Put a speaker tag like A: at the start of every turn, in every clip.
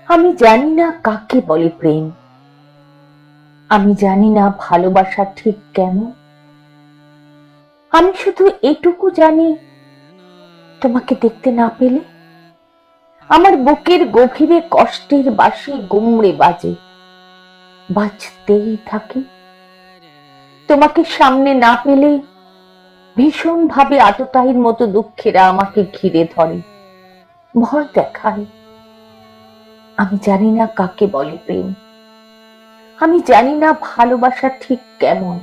A: আমি জানি না কাকে বলে প্রেম, আমি জানি না ভালোবাসা ঠিক কেমন। আমি শুধু এটুকু জানি, তোমাকে দেখতে না পেলে আমার বুকের গভীরে কষ্টের বাঁশি গুমড়ে বাজে, বাজতেই থাকে। তোমাকে সামনে না পেলে ভীষণ ভাবে আততায়ীর মতো দুঃখেরা আমাকে ঘিরে ধরে, ভয় দেখায়। আমি জানি না কাকে বলে প্রেম, আমি জানি না ভালোবাসা ঠিক কেমন।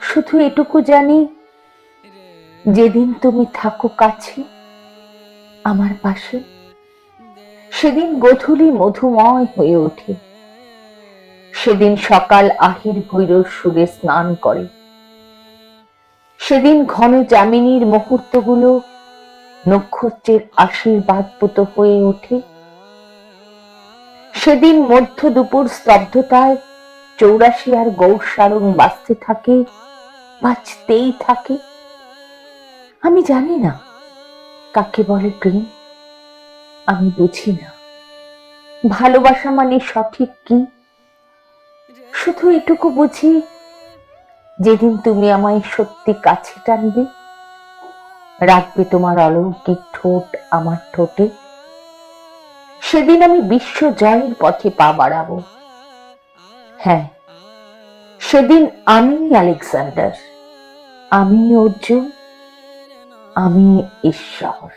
A: শুধু এটুকু জানি, যেদিন তুমি থাকো কাছে আমার পাশে, সেদিন গোধূলি মধুময় হয়ে ওঠে। সেদিন সকাল আহির ভৈরব সুরে স্নান করে। সেদিন ঘন যামিনীর মুহূর্তগুলো নক্ষত্রের আশীর্বাদপুত হয়ে ওঠে। সেদিন মধ্য দুপুর স্তব্ধতায় ৮৪ আর গৌরসারং বাজতে থাকে, বাজতেই থাকে। আমি জানি না কাকে বলে প্রেম, আমি বুঝি না ভালোবাসা মানে সঠিক কি। শুধু এটুকু বুঝি, যেদিন তুমি আমায় সত্যি কাছে টানবে, রাখবে তোমার অলৌকিক ঠোঁট আমার ঠোঁটে, সেদিন আমি বিশ্ব জয়ের পথে পা বাড়াবো। হ্যাঁ, সেদিন আমি আলেকজান্ডার, আমি অর্জুন, আমি ঈশ্বর।